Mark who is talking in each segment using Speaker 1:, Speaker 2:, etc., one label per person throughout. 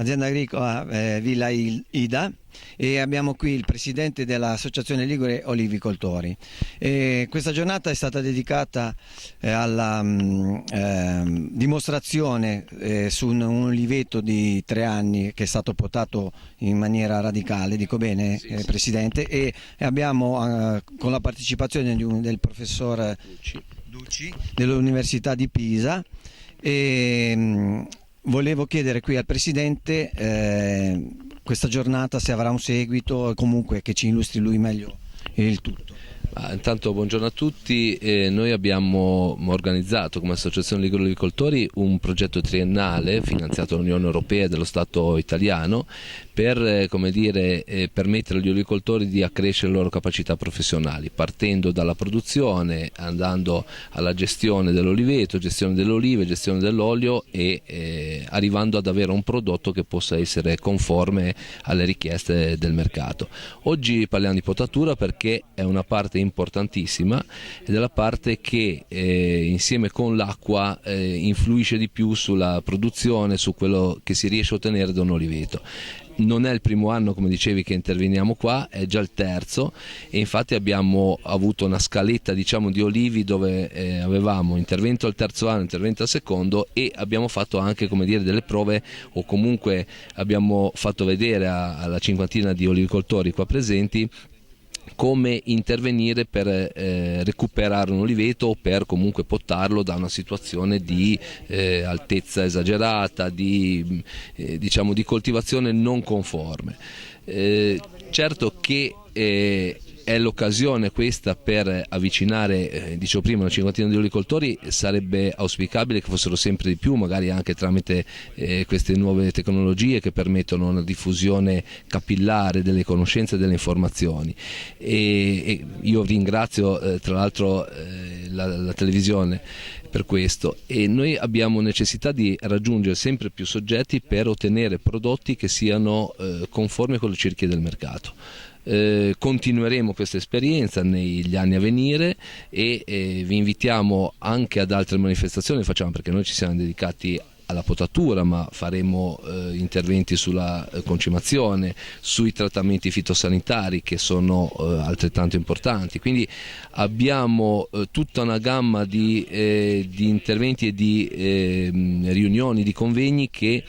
Speaker 1: azienda agricola Villa Ida, e abbiamo qui il presidente dell'Associazione Ligure Olivicoltori. Questa giornata è stata dedicata alla dimostrazione su un oliveto di 3 anni che è stato potato in maniera radicale, dico bene,
Speaker 2: sì.
Speaker 1: Presidente, e abbiamo con la partecipazione del professor Ducci dell'Università di Pisa. Volevo chiedere qui al Presidente questa giornata se avrà un seguito, comunque che ci illustri lui meglio il tutto.
Speaker 2: Intanto buongiorno a tutti. Noi abbiamo organizzato come Associazione Ligure Olivicoltori un progetto triennale finanziato dall'Unione Europea e dallo Stato italiano per permettere agli olivicoltori di accrescere le loro capacità professionali, partendo dalla produzione, andando alla gestione dell'oliveto, gestione delle olive, gestione dell'olio e arrivando ad avere un prodotto che possa essere conforme alle richieste del mercato. Oggi parliamo di potatura perché è una parte importantissima ed è la parte che insieme con l'acqua influisce di più sulla produzione, su quello che si riesce a ottenere da un oliveto. Non è il primo anno, come dicevi, che interveniamo qua, è già il terzo, e infatti abbiamo avuto una scaletta, diciamo, di olivi dove avevamo intervento al terzo anno, intervento al secondo, e abbiamo fatto anche, come dire, delle prove, o comunque abbiamo fatto vedere alla cinquantina di olivicoltori qua presenti come intervenire per recuperare un oliveto o per comunque potarlo da una situazione di altezza esagerata, di coltivazione non conforme. Certo che è l'occasione questa per avvicinare, dicevo prima, una cinquantina di olivicoltori. Sarebbe auspicabile che fossero sempre di più, magari anche tramite queste nuove tecnologie che permettono una diffusione capillare delle conoscenze e delle informazioni. E io ringrazio tra l'altro la televisione per questo, e noi abbiamo necessità di raggiungere sempre più soggetti per ottenere prodotti che siano conformi con le cerchie del mercato. Continueremo questa esperienza negli anni a venire e vi invitiamo anche ad altre manifestazioni. Facciamo, perché noi ci siamo dedicati alla potatura, ma faremo interventi sulla concimazione, sui trattamenti fitosanitari, che sono altrettanto importanti. Quindi abbiamo tutta una gamma di interventi e di riunioni, di convegni che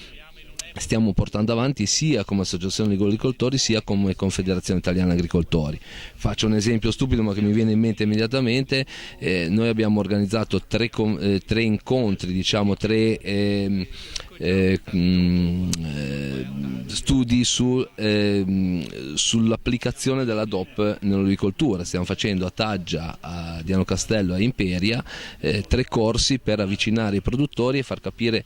Speaker 2: stiamo portando avanti sia come Associazione Ligure Olivicoltori sia come Confederazione Italiana Agricoltori. Faccio un esempio stupido ma che mi viene in mente immediatamente. Noi abbiamo organizzato tre incontri, diciamo studi sull'applicazione della DOP nell'olivicoltura. Stiamo facendo a Taggia, a Diano Castello e a Imperia 3 corsi per avvicinare i produttori e far capire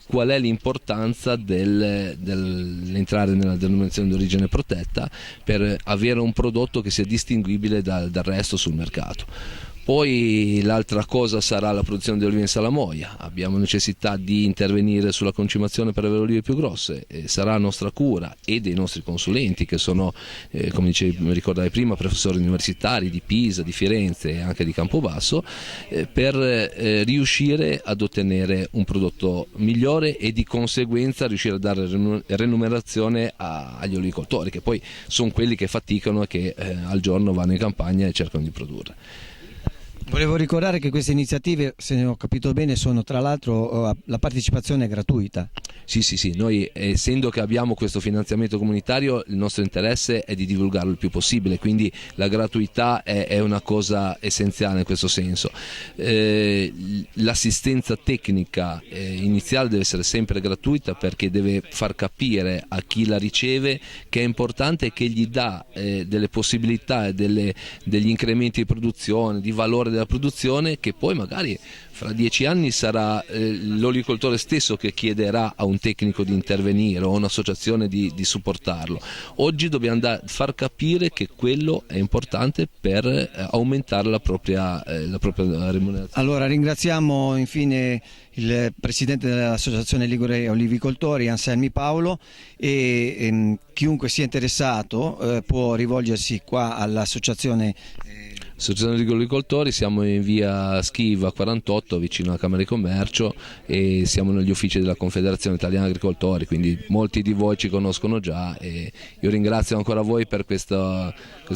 Speaker 2: qual è l'importanza dell'entrare nella denominazione di origine protetta per avere un prodotto che sia distinguibile dal resto sul mercato. Poi l'altra cosa sarà la produzione di olive in salamoia. Abbiamo necessità di intervenire sulla concimazione per avere olive più grosse, sarà nostra cura e dei nostri consulenti, che sono, come ricordavi prima, professori universitari di Pisa, di Firenze e anche di Campobasso, per riuscire ad ottenere un prodotto migliore e di conseguenza riuscire a dare remunerazione agli olivicoltori, che poi sono quelli che faticano e che al giorno vanno in campagna e cercano di produrre.
Speaker 1: Volevo ricordare che queste iniziative, se ne ho capito bene, sono tra l'altro la partecipazione è gratuita.
Speaker 2: Sì, noi essendo che abbiamo questo finanziamento comunitario, il nostro interesse è di divulgarlo il più possibile, quindi la gratuità è una cosa essenziale in questo senso. L'assistenza tecnica iniziale deve essere sempre gratuita, perché deve far capire a chi la riceve che è importante e che gli dà delle possibilità e degli incrementi di produzione, di valore della produzione, che poi magari fra 10 anni sarà l'olivicoltore stesso che chiederà a un tecnico di intervenire o a un'associazione di supportarlo. Oggi dobbiamo far capire che quello è importante per aumentare la propria remunerazione.
Speaker 1: Allora ringraziamo infine il presidente dell'Associazione Ligure Olivicoltori, Anselmi Paolo, e chiunque sia interessato può rivolgersi qua all'associazione
Speaker 2: Associazione degli agricoltori, siamo in via Schiva 48 vicino alla Camera di Commercio e siamo negli uffici della Confederazione Italiana Agricoltori, quindi molti di voi ci conoscono già e io ringrazio ancora voi per questo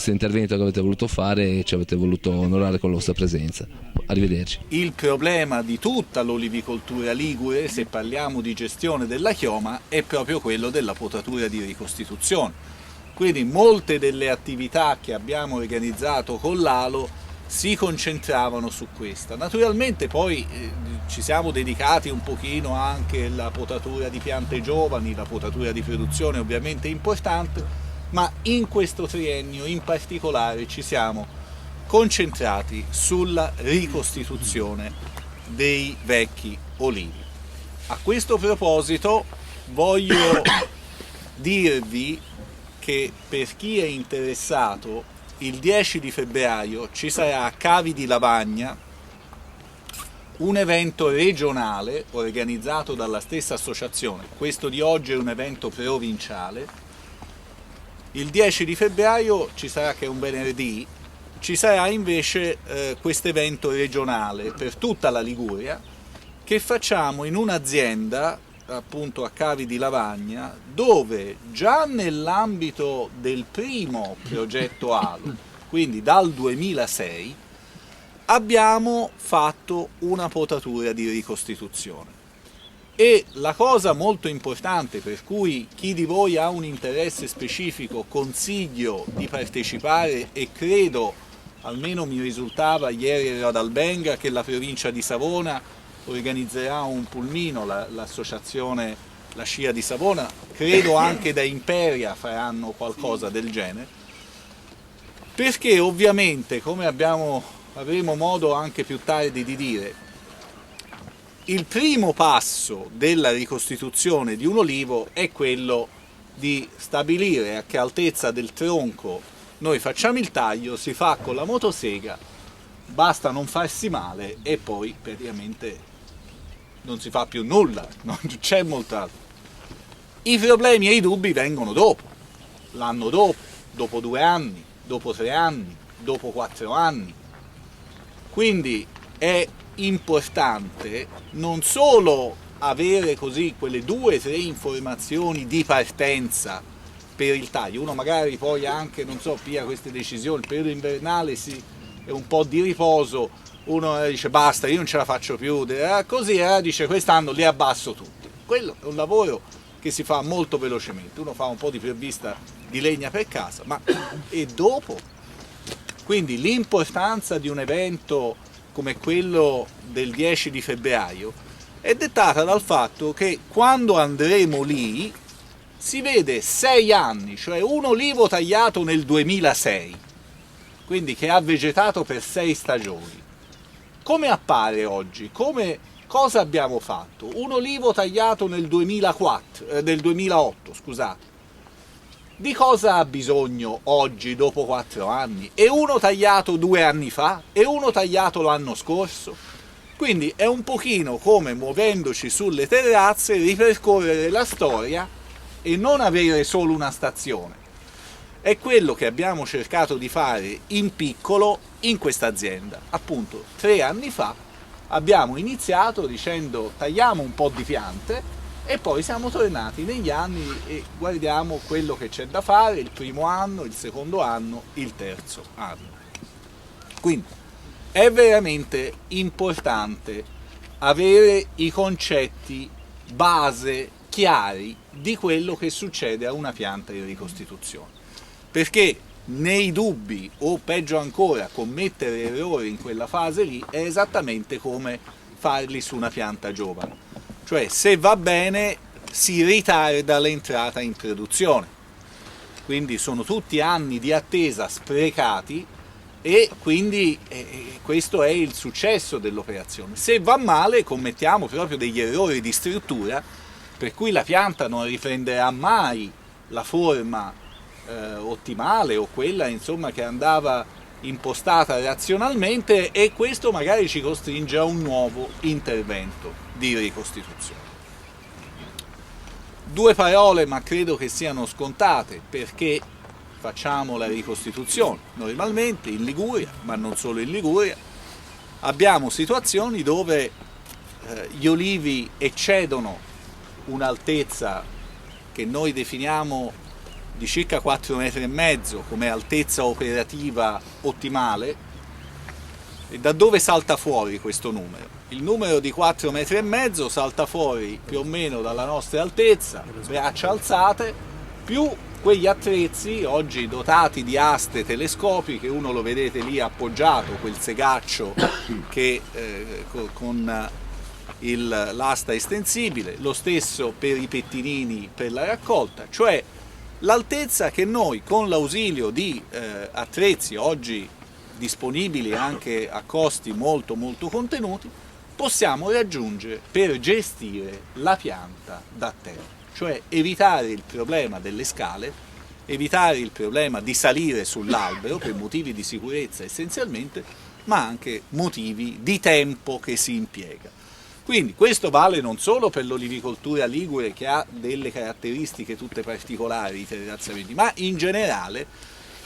Speaker 2: intervento che avete voluto fare e ci avete voluto onorare con la vostra presenza. Arrivederci.
Speaker 3: Il problema di tutta l'olivicoltura ligure, se parliamo di gestione della chioma, è proprio quello della potatura di ricostituzione. Quindi molte delle attività che abbiamo organizzato con l'ALO si concentravano su questa. Naturalmente poi ci siamo dedicati un pochino anche alla potatura di piante giovani, la potatura di produzione ovviamente è importante, ma in questo triennio in particolare ci siamo concentrati sulla ricostituzione dei vecchi olivi. A questo proposito voglio dirvi che per chi è interessato il 10 di febbraio ci sarà a Cavi di Lavagna un evento regionale organizzato dalla stessa associazione. Questo di oggi è un evento provinciale. Il 10 di febbraio ci sarà, che è un venerdì, ci sarà invece questo evento regionale per tutta la Liguria che facciamo in un'azienda appunto a Cavi di Lavagna, dove già nell'ambito del primo progetto ALO, quindi dal 2006, abbiamo fatto una potatura di ricostituzione. E la cosa molto importante, per cui chi di voi ha un interesse specifico consiglio di partecipare, e credo, almeno mi risultava ieri ero ad Albenga, che la provincia di Savona organizzerà un pulmino, l'associazione La Scia di Savona, credo anche da Imperia faranno qualcosa del genere, perché ovviamente, come avremo modo anche più tardi di dire, il primo passo della ricostituzione di un olivo è quello di stabilire a che altezza del tronco noi facciamo il taglio, si fa con la motosega, basta non farsi male e poi praticamente non si fa più nulla, non c'è molto altro. I problemi e i dubbi vengono dopo, l'anno dopo 2 anni, dopo 3 anni, dopo 4 anni. Quindi è importante non solo avere così quelle 2-3 informazioni di partenza per il taglio, uno magari poi anche, non so, pia queste decisioni, il periodo invernale è un po' di riposo, uno dice basta, io non ce la faccio più, così dice quest'anno li abbasso tutti. Quello è un lavoro che si fa molto velocemente, uno fa un po' di provvista di legna per casa, ma e dopo? Quindi l'importanza di un evento come quello del 10 di febbraio è dettata dal fatto che quando andremo lì si vede 6 anni, cioè un olivo tagliato nel 2006, quindi che ha vegetato per 6 stagioni. Come appare oggi? Cosa abbiamo fatto? Un olivo tagliato nel 2008, scusate. Di cosa ha bisogno oggi, dopo 4 anni? E uno tagliato 2 anni fa? E uno tagliato l'anno scorso? Quindi è un pochino come, muovendoci sulle terrazze, ripercorrere la storia e non avere solo una stazione. È quello che abbiamo cercato di fare in piccolo in questa azienda. Appunto 3 anni fa abbiamo iniziato dicendo tagliamo un po' di piante e poi siamo tornati negli anni e guardiamo quello che c'è da fare il primo anno, il secondo anno, il terzo anno. Quindi è veramente importante avere i concetti base chiari di quello che succede a una pianta di ricostituzione, perché nei dubbi o peggio ancora commettere errori in quella fase lì è esattamente come farli su una pianta giovane, cioè se va bene si ritarda l'entrata in produzione, quindi sono tutti anni di attesa sprecati e quindi questo è il successo dell'operazione. Se va male commettiamo proprio degli errori di struttura per cui la pianta non riprenderà mai la forma ottimale o quella insomma che andava impostata razionalmente e questo magari ci costringe a un nuovo intervento di ricostituzione. 2 parole, ma credo che siano scontate, perché facciamo la ricostituzione. Normalmente in Liguria, ma non solo in Liguria, abbiamo situazioni dove gli olivi eccedono un'altezza che noi definiamo di circa 4,5 metri come altezza operativa ottimale. E da dove salta fuori questo numero? Il numero di 4,5 metri salta fuori più o meno dalla nostra altezza, braccia alzate, più quegli attrezzi oggi dotati di aste telescopiche, uno lo vedete lì appoggiato, quel segaccio che con l'asta estensibile, lo stesso per i pettinini per la raccolta, cioè l'altezza che noi con l'ausilio di attrezzi oggi disponibili anche a costi molto contenuti possiamo raggiungere per gestire la pianta da terra, cioè evitare il problema delle scale, evitare il problema di salire sull'albero per motivi di sicurezza essenzialmente, ma anche motivi di tempo che si impiega. Quindi questo vale non solo per l'olivicoltura ligure che ha delle caratteristiche tutte particolari, i terrazzamenti, ma in generale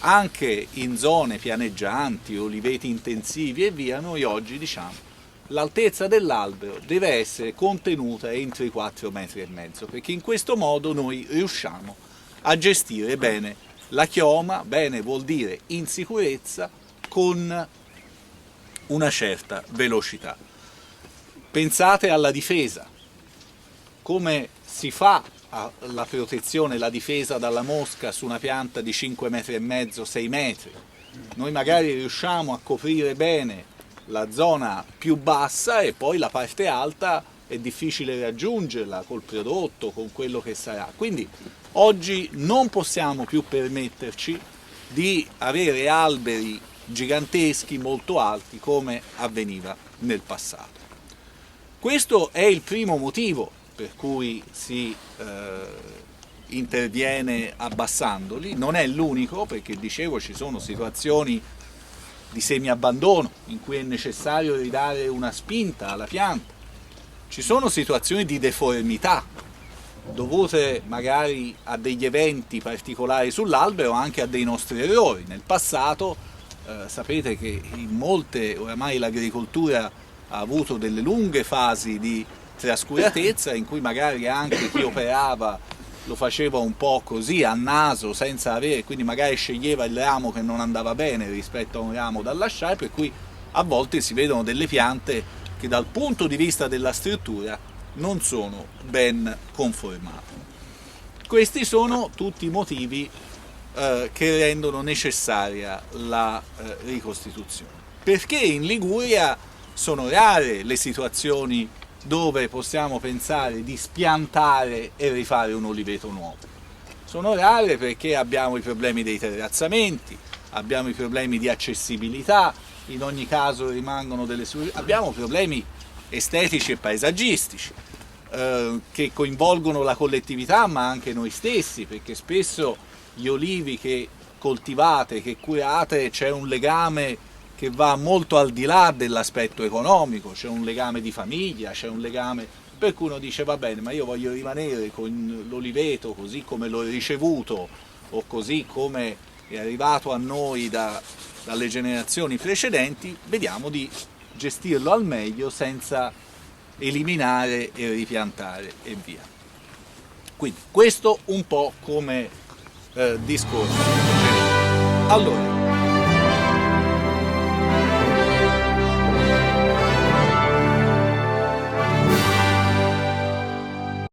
Speaker 3: anche in zone pianeggianti, oliveti intensivi e via, noi oggi diciamo l'altezza dell'albero deve essere contenuta entro i 4,5 metri, perché in questo modo noi riusciamo a gestire bene la chioma, bene vuol dire in sicurezza, con una certa velocità. Pensate alla difesa, come si fa la protezione, la difesa dalla mosca su una pianta di 5,5 metri, 6 metri. Noi magari riusciamo a coprire bene la zona più bassa e poi la parte alta è difficile raggiungerla col prodotto, con quello che sarà. Quindi oggi non possiamo più permetterci di avere alberi giganteschi molto alti come avveniva nel passato. Questo è il primo motivo per cui si interviene abbassandoli, non è l'unico, perché dicevo ci sono situazioni di semiabbandono in cui è necessario ridare una spinta alla pianta, ci sono situazioni di deformità dovute magari a degli eventi particolari sull'albero, anche a dei nostri errori. Nel passato sapete che in molte oramai l'agricoltura ha avuto delle lunghe fasi di trascuratezza in cui magari anche chi operava lo faceva un po' così a naso, senza avere, quindi magari sceglieva il ramo che non andava bene rispetto a un ramo da lasciare, per cui a volte si vedono delle piante che dal punto di vista della struttura non sono ben conformate. Questi sono tutti i motivi che rendono necessaria la ricostituzione. Perché in Liguria sono rare le situazioni dove possiamo pensare di spiantare e rifare un oliveto nuovo. Sono rare perché abbiamo i problemi dei terrazzamenti, abbiamo i problemi di accessibilità, in ogni caso rimangono abbiamo problemi estetici e paesaggistici che coinvolgono la collettività ma anche noi stessi, perché spesso gli olivi che coltivate, che curate, c'è un legame che va molto al di là dell'aspetto economico, c'è un legame di famiglia, c'è un legame per cui uno dice va bene, ma io voglio rimanere con l'oliveto così come l'ho ricevuto o così come è arrivato a noi dalle generazioni precedenti, vediamo di gestirlo al meglio senza eliminare e ripiantare e via. Quindi questo un po' come discorso. Allora,